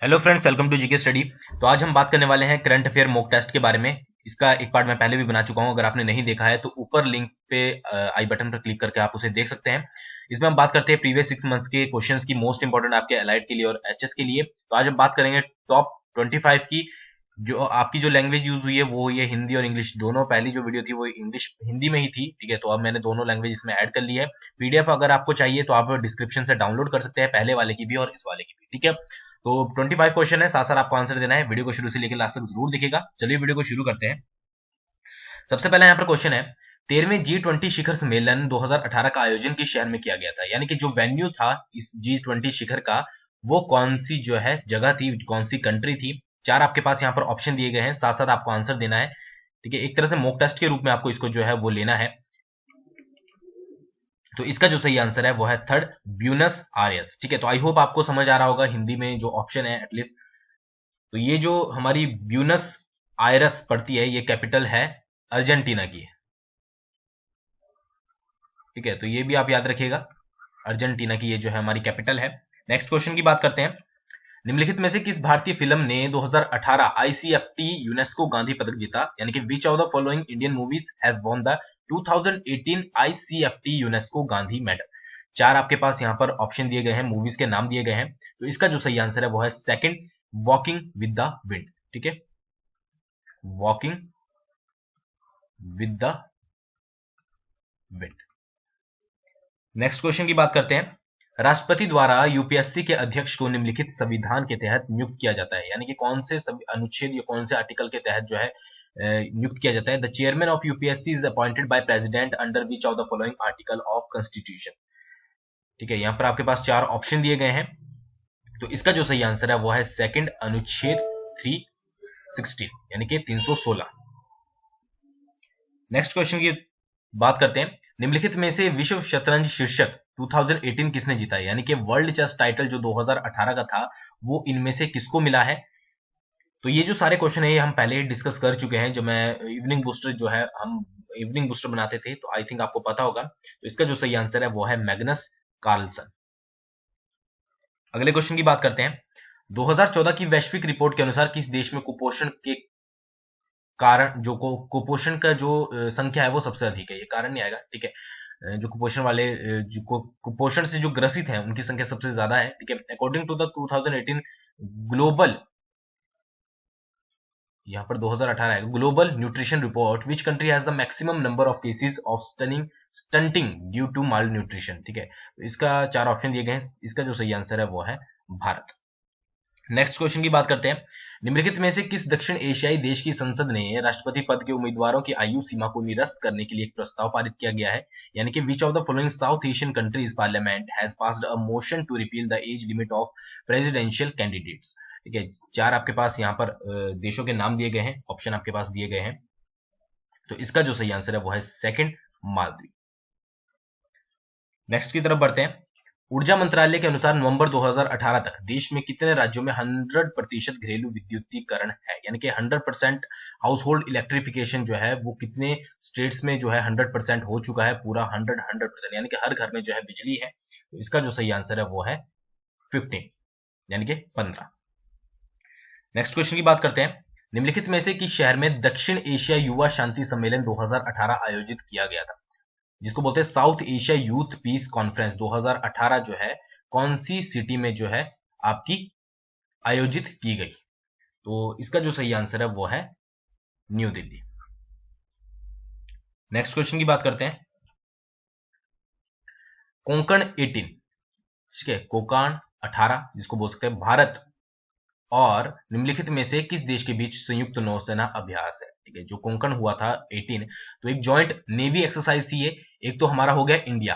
Hello friends, welcome to GK study. तो आज हम बात करने वाले हैं करंट अफेयर मॉक टेस्ट के बारे में। इसका एक पार्ट मैं पहले भी बना चुका हूं। अगर आपने नहीं देखा है तो ऊपर लिंक पे आई बटन पर क्लिक करके आप उसे देख सकते हैं। इसमें हम बात करते हैं प्रीवियस 6 मंथ्स के क्वेश्चंस की, मोस्ट इंपोर्टेंट आपके एलाइड के लिए और एचएस के लिए। तो आज हम बात करेंगे टॉप 25 की। जो आपकी जो लैंग्वेज यूज हुई है वो हुई है हिंदी और इंग्लिश दोनों। पहली जो वीडियो थी वो इंग्लिश हिंदी में ही थी, ठीक है। तो अब मैंने दोनों लैंग्वेज इसमें ऐड कर ली है। पीडीएफ अगर आपको चाहिए तो आप डिस्क्रिप्शन से डाउनलोड कर सकते हैं, पहले वाले की भी और इस वाले की भी, ठीक है। तो 25 क्वेश्चन है, साथ साथ आपको आंसर देना है। वीडियो को शुरू से लेकर लास्ट तक जरूर दिखेगा। चलिए वीडियो को शुरू करते हैं। सबसे पहले यहाँ पर क्वेश्चन है, 13वें G20 शिखर सम्मेलन 2018 का आयोजन किस शहर में किया गया था? यानी कि जो वेन्यू था इस G20 शिखर का, वो कौन सी जो है जगह थी, कौन सी कंट्री थी? चार आपके पास यहाँ पर ऑप्शन दिए गए हैं, साथ साथ आपको आंसर देना है, ठीक है। एक तरह से मॉक टेस्ट के रूप में आपको इसको जो है वो लेना है। तो इसका जो सही आंसर है वो है थर्ड, ब्यूनस आयर्स, ठीक है। तो आई होप आपको समझ आ रहा होगा हिंदी में जो ऑप्शन है एटलीस्ट। तो ये जो हमारी ब्यूनस आयरस पड़ती है, ये कैपिटल है अर्जेंटीना की है, ठीक है। तो ये भी आप याद रखिएगा, अर्जेंटीना की ये जो है हमारी कैपिटल है। नेक्स्ट क्वेश्चन की बात करते हैं। निम्नलिखित में से किस भारतीय फिल्म ने 2018 आईसीएफटी यूनेस्को गांधी पदक जीता? यानी कि which of the following Indian movies has won the 2018 ICFT UNESCO Gandhi medal? चार आपके पास यहाँ पर ऑप्शन दिए गए हैं, मूवीज के नाम दिए गए हैं। तो इसका जो सही आंसर है वो है second, walking with the wind, ठीक है। Walking with the wind. Next question की बात करते हैं। राष्ट्रपति द्वारा यूपीएससी के अध्यक्ष को निम्नलिखित संविधान के तहत नियुक्त किया जाता है? यानी कि कौन से अनुच्छेद या कौन से आर्टिकल के तहत जो है नियुक्त किया जाता है? The chairman of UPSC is appointed by president under which of the following article of constitution, ठीक है। यहां पर आपके पास चार ऑप्शन दिए गए हैं। तो इसका जो सही आंसर है वो है सेकंड, अनुच्छेद 316 यानी कि 316। नेक्स्ट क्वेश्चन की बात करते हैं। निम्नलिखित में से विश्व शतरंज शीर्षक 2018 किसने जीता है? यानी कि वर्ल्ड चेस टाइटल जो 2018 का था वो इनमें से किसको मिला है? तो ये जो सारे क्वेश्चन है ये हम पहले ही डिस्कस कर चुके हैं। जो मैं इवनिंग बूस्टर जो है हम इवनिंग बूस्टर बनाते थे, तो आई थिंक आपको पता होगा। तो इसका जो सही आंसर है वो है मैग्नस कार्लसन। अगले क्वेश्चन की बात करते हैं। 2014 की वैश्विक रिपोर्ट के अनुसार किस देश में कुपोषण के कारण जो कुपोषण का जो संख्या है वो सबसे अधिक है? ये कारण नहीं आएगा, ठीक है। जो कुपोषण वाले जो कुपोषण से जो ग्रसित हैं उनकी संख्या सबसे ज्यादा है, ठीक है। अकॉर्डिंग टू द 2018 ग्लोबल, यहाँ पर 2018 है, global nutrition report, which country has the maximum number of cases of stunting due to malnutrition, ठीक है। तो इसका चार ऑप्शन दिए गए हैं, इसका जो सही आंसर है वो है भारत। नेक्स्ट क्वेश्चन की बात करते हैं। निम्नलिखित में से किस दक्षिण एशियाई देश की संसद ने राष्ट्रपति पद के उम्मीदवारों की आयु सीमा को निरस्त करने के लिए एक प्रस्ताव पारित किया गया है? यानी कि which of the following South Asian countries parliament has passed a motion to repeal the age limit of presidential candidates, ठीक है। चार आपके पास यहाँ पर देशों के नाम दिए गए हैं, ऑप्शन आपके पास दिए गए हैं। तो इसका जो सही आंसर है वो है सेकंड, मालदीव। नेक्स्ट की तरफ बढ़ते हैं। ऊर्जा मंत्रालय के अनुसार नवंबर 2018 तक देश में कितने राज्यों में 100% घरेलू विद्युतीकरण है? यानी कि 100% हाउस होल्ड इलेक्ट्रिफिकेशन जो है वो कितने स्टेट्स में जो है 100% हो चुका है? पूरा 100% यानी कि हर घर में जो है बिजली है। तो इसका जो सही आंसर है वो है 15 यानी कि 15। नेक्स्ट क्वेश्चन की बात करते हैं। निम्नलिखित में से किस शहर में दक्षिण एशिया युवा शांति सम्मेलन 2018 आयोजित किया गया था? जिसको बोलते हैं south Asia youth piece conference 2018 जो है कौन सी सिटी में जो है आपकी आयोजित की गई? तो इसका जो सही आंसर है वो है न्यू दिल्ली। नेक्स्ट क्वेश्चन की बात करते हैं। कोंकण 18, ठीक है, कोंकण 18 जिसको बोल सकते हैं भारत और निम्नलिखित में से किस देश के बीच संयुक्त नौसेना अभ्यास है? ठीक है, जो कोंकण हुआ था 18, तो एक जॉइंट नेवी एक्सरसाइज थी ये। एक तो हमारा हो गया इंडिया,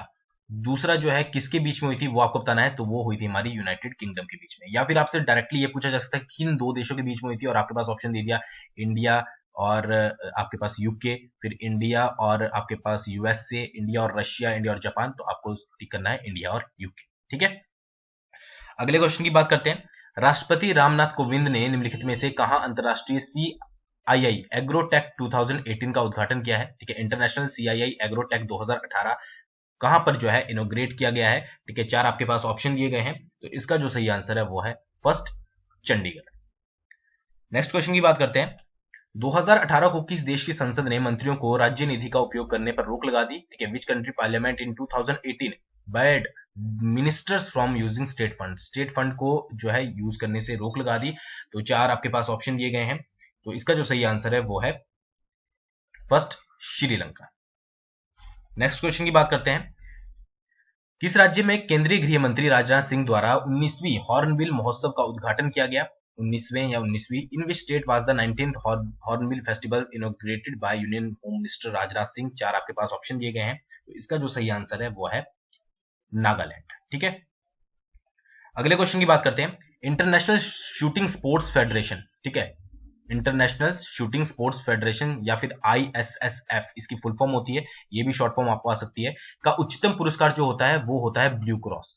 दूसरा जो है किसके बीच में हुई थी वो आपको बताना है। तो वो हुई थी हमारी यूनाइटेड किंगडम के बीच में। या फिर आपसे डायरेक्टली ये पूछा जा सकता है किन दो देशों के बीच में हुई थी, और आपके पास ऑप्शन दे दिया इंडिया और आपके पास यूके, फिर इंडिया और आपके पास यूएसए, इंडिया और रशिया, इंडिया और जापान। तो आपको टिक करना है इंडिया और यूके, ठीक है। अगले क्वेश्चन की बात करते हैं। राष्ट्रपति रामनाथ कोविंद ने निम्नलिखित में से कहां अंतरराष्ट्रीय CII एग्रोटेक 2018 का उद्घाटन किया है? ठीक है, इंटरनेशनल CII एग्रोटेक 2018 कहां पर जो है इनोग्रेट किया गया है? ठीक है, चार आपके पास ऑप्शन दिए गए हैं। तो इसका जो सही आंसर है वो है फर्स्ट, चंडीगढ़। नेक्स्ट क्वेश्चन की बात करते हैं। 2018 को किस देश की संसद ने मंत्रियों को राज्य निधि का उपयोग करने पर रोक लगा दी? ठीक है, which country parliament in 2018 bad ministers from using state fund को जो है यूज करने से रोक लगा दी। तो 4 आपके पास ऑप्शन दिए गए हैं, तो इसका जो सही आंसर है वो है फर्स्ट, श्रीलंका। नेक्स्ट क्वेश्चन की बात करते हैं। किस राज्य में केंद्रीय गृह मंत्री राजनाथ सिंह द्वारा 19वीं हॉर्नबिल महोत्सव का उद्घाटन किया गया? 19वें या 19वीं। In which state was the 19th Hornbill festival inaugurated by union home minister Rajnath Singh? 4 आपके पास ऑप्शन दिए गए हैं, तो इसका जो सही आंसर है वो है नागालैंड। ठीक है, अगले क्वेश्चन की बात करते हैं। इंटरनेशनल शूटिंग स्पोर्ट्स फेडरेशन, ठीक है, इंटरनेशनल शूटिंग स्पोर्ट्स फेडरेशन या फिर ISSF इसकी फुल फॉर्म होती है, ये भी शॉर्ट फॉर्म आपको आ सकती है, का उच्चतम पुरस्कार जो होता है वो होता है ब्लू क्रॉस।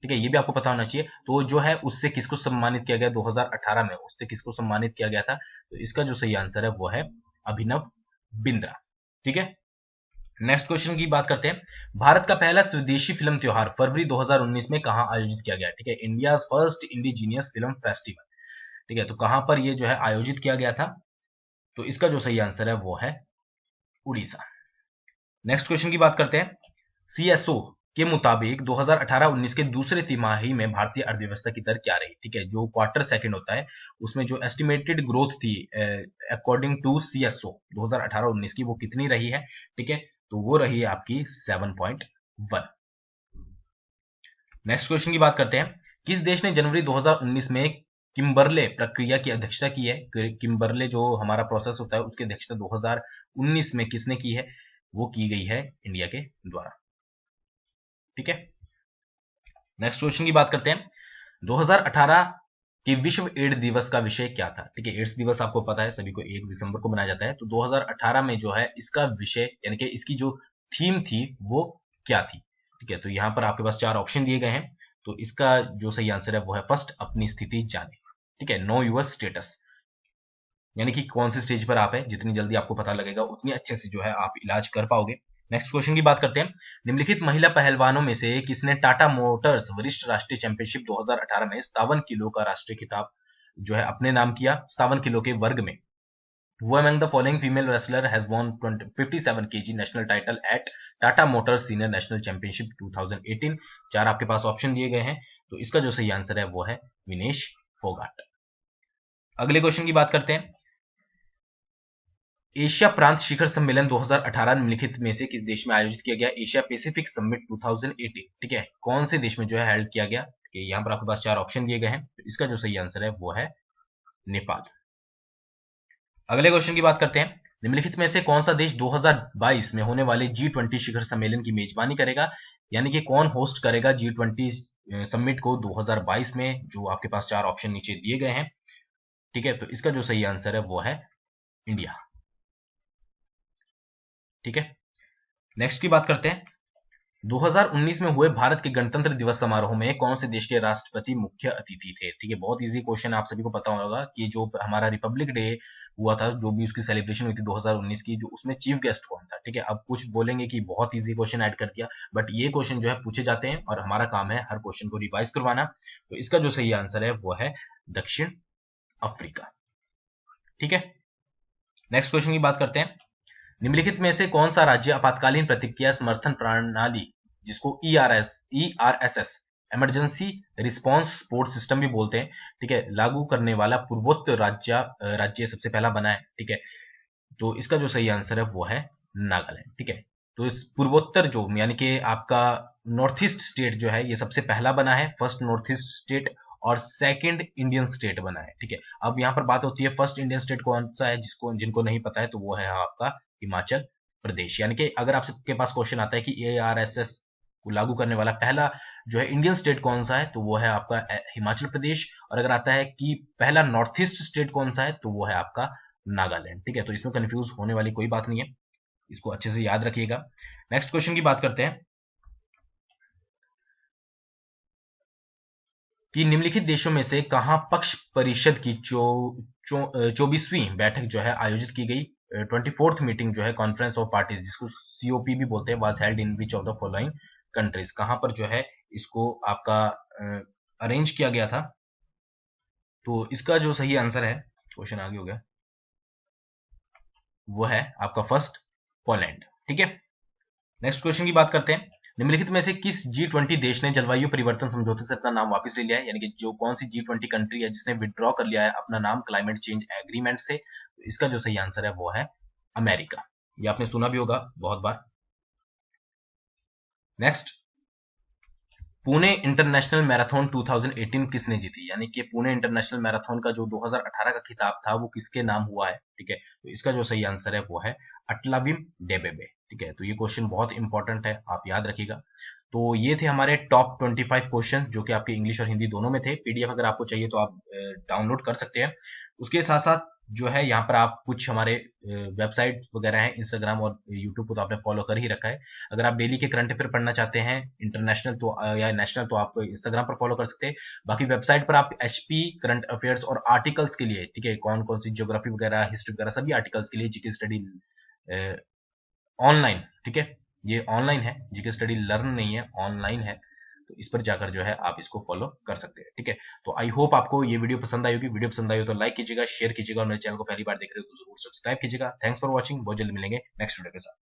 ठीक है, ये भी आपको पता होना चाहिए। तो जो है उससे किसको सम्मानित किया गया 2018 में, उससे किसको सम्मानित किया गया था? तो इसका जो सही आंसर है वो है अभिनव बिंद्रा। ठीक है, नेक्स्ट क्वेश्चन की बात करते हैं। भारत का पहला स्वदेशी फिल्म त्योहार फरवरी 2019 में कहां आयोजित किया गया? ठीक है, India first indigenous film festival. ठीक है, तो कहां पर ये जो है आयोजित किया गया था? तो इसका जो सही आंसर है वो है उड़ीसा। नेक्स्ट क्वेश्चन की बात करते हैं। CSO के मुताबिक 2018-19 के दूसरे तिमाही में भारतीय अर्थव्यवस्था की दर क्या रही? ठीक है, जो क्वार्टर सेकंड होता है उसमें जो एस्टिमेटेड ग्रोथ थी अकॉर्डिंग टू CSO 2018-19 की, वो कितनी रही है? ठीक है, तो वो रही है आपकी 7.1। नेक्स्ट क्वेश्चन की बात करते हैं। किस देश ने जनवरी 2019 में किम्बरले प्रक्रिया की अध्यक्षता की है? किम्बरले जो हमारा प्रोसेस होता है उसकी अध्यक्षता 2019 में किसने की है? वो की गई है इंडिया के द्वारा। ठीक है, नेक्स्ट क्वेश्चन की बात करते हैं। 2018 के विश्व एड्स दिवस का विषय क्या था? ठीक है, एड्स दिवस आपको पता है सभी को 1 दिसंबर को मनाया जाता है। तो 2018 में जो है इसका विषय यानी कि इसकी जो थीम थी वो क्या थी? ठीक है, तो यहां पर आपके पास 4 ऑप्शन दिए गए हैं, तो इसका जो सही आंसर है वो है फर्स्ट, अपनी स्थिति जाने। ठीक है, नो यूर स्टेटस, यानी कि कौन से स्टेज पर आप है, जितनी जल्दी आपको पता लगेगा उतनी अच्छे से जो है आप इलाज कर पाओगे। नेक्स्ट क्वेश्चन की बात करते हैं। निम्नलिखित महिला पहलवानों में से किसने टाटा मोटर्स वरिष्ठ राष्ट्रीय चैंपियनशिप 2018 में 57 किलो का राष्ट्रीय खिताब जो है अपने नाम किया? 57 किलो के वर्ग में Who among the following female wrestler has won 57 kg national title at Tata Motors Senior National Championship 2018? 4 आपके पास ऑप्शन दिए गए हैं, तो इसका जो सही आंसर है वो है विनेश फोगाट। अगले क्वेश्चन की बात करते हैं। एशिया प्रांत शिखर सम्मेलन 2018 निम्नलिखित में से किस देश में आयोजित किया गया? Asia Pacific summit 2018। ठीक है, कौन से देश में जो है हेल्ड किया गया? यहाँ पर आपके पास 4 ऑप्शन दिए गए हैं, तो इसका जो सही आंसर है वो है नेपाल। अगले क्वेश्चन की बात करते हैं। निम्नलिखित में से कौन सा देश 2022 में होने वाले G20 शिखर सम्मेलन की मेजबानी करेगा? यानी कि कौन होस्ट करेगा G20 समिट को 2022 में? जो आपके पास 4 ऑप्शन नीचे दिए गए हैं। ठीक है, तो इसका जो सही आंसर है वो है इंडिया। ठीक है, नेक्स्ट की बात करते हैं। 2019 में हुए भारत के गणतंत्र दिवस समारोह में कौन से देश के राष्ट्रपति मुख्य अतिथि थे? ठीक है, बहुत इजी क्वेश्चन, आप सभी को पता होगा कि जो हमारा रिपब्लिक डे हुआ था, जो भी उसकी सेलिब्रेशन हुई थी 2019 की, जो उसमें चीफ गेस्ट कौन था? ठीक है, अब कुछ बोलेंगे कि बहुत इजी क्वेश्चन ऐड कर दिया, बट ये क्वेश्चन जो है पूछे जाते हैं और हमारा काम है हर क्वेश्चन को रिवाइज करवाना। तो इसका जो सही आंसर है वो है दक्षिण अफ्रीका। ठीक है, नेक्स्ट क्वेश्चन की बात करते हैं। निम्नलिखित में से कौन सा राज्य आपातकालीन प्रतिक्रिया समर्थन प्रणाली, जिसको ERSS emergency response support system भी बोलते हैं, ठीक है, लागू करने वाला पूर्वोत्तर राज्य सबसे पहला बना है? ठीक है, तो इसका जो सही आंसर है वो है नागालैंड। ठीक है, तो इस पूर्वोत्तर जो यानी कि आपका नॉर्थ ईस्ट स्टेट जो है ये सबसे पहला बना है, फर्स्ट नॉर्थ ईस्ट स्टेट, और सेकंड इंडियन स्टेट बना है। ठीक है, अब यहाँ पर बात होती है फर्स्ट इंडियन स्टेट कौन सा है, जिनको नहीं पता है तो वो है आपका हिमाचल प्रदेश। यानी कि अगर आपके पास क्वेश्चन आता है कि ARSS को लागू करने वाला पहला जो है इंडियन स्टेट कौन सा है, तो वो है आपका हिमाचल प्रदेश। और अगर आता है कि पहला नॉर्थ ईस्ट स्टेट कौन सा है, तो वो है आपका नागालैंड। ठीक है, तो इसमें कंफ्यूज होने वाली कोई बात नहीं है, इसको अच्छे से याद रखिएगा। नेक्स्ट क्वेश्चन की बात करते हैं कि निम्नलिखित देशों में से कहां पक्ष परिषद की 24वीं बैठक जो है आयोजित की गई? 24th मीटिंग जो है कॉन्फ्रेंस ऑफ पार्टीज, जिसको COP भी बोलते हैं, was held in which of the following countries? कहां पर जो है इसको आपका अरेंज किया गया था? तो इसका जो सही आंसर है, क्वेश्चन आगे हो गया, वो है आपका फर्स्ट पोलैंड। ठीक है, नेक्स्ट क्वेश्चन की बात करते हैं। निम्नलिखित में से किस G20 देश ने जलवायु परिवर्तन समझौते से अपना नाम वापस ले लिया है, यानी कि जो कौन सी G20 कंट्री है जिसने विड्रॉ कर लिया है अपना नाम क्लाइमेट चेंज एग्रीमेंट से? तो इसका जो सही आंसर है वो है अमेरिका। ये आपने सुना भी होगा बहुत बार। नेक्स्ट, पुणे इंटरनेशनल मैराथन 2018 किसने जीती, यानी कि पुणे इंटरनेशनल मैराथन का जो 2018 का खिताब था वो किसके नाम हुआ है? ठीक है, तो इसका जो सही आंसर है वो है अटलाबिम डेबेबे। ठीक है, तो ये क्वेश्चन बहुत इंपॉर्टेंट है, आप याद रखिएगा। तो ये थे हमारे टॉप 25 क्वेश्चन जो कि आपके इंग्लिश और हिंदी दोनों में थे। पीडीएफ अगर आपको चाहिए तो आप डाउनलोड कर सकते हैं। उसके साथ साथ जो है यहाँ पर आप कुछ हमारे वेबसाइट वगैरह है, इंस्टाग्राम और यूट्यूब को तो आपने फॉलो कर ही रखा है। अगर आप डेली के करंट अफेयर पढ़ना चाहते हैं इंटरनेशनल तो या नेशनल, तो आप इंस्टाग्राम पर फॉलो कर सकते हैं। बाकी वेबसाइट पर आप एचपी करंट अफेयर्स और आर्टिकल्स के लिए, ठीक है, कौन कौन सी ज्योग्राफी वगैरह, हिस्ट्री वगैरह सभी आर्टिकल्स के लिए जीके स्टडी ऑनलाइन, ठीक है, ये ऑनलाइन है, जीके स्टडी लर्न नहीं है, ऑनलाइन है। तो इस पर जाकर जो है आप इसको फॉलो कर सकते हैं। ठीक है, तो आई होप आपको ये वीडियो पसंद आई होगी। वीडियो पसंद आई हो तो लाइक कीजिएगा, शेयर कीजिएगा और मेरे चैनल को पहली बार देख रहे हो तो जरूर सब्सक्राइब कीजिएगा। थैंक्स फॉर वॉचिंग, बहुत जल्द मिलेंगे नेक्स्ट वीडियो के साथ।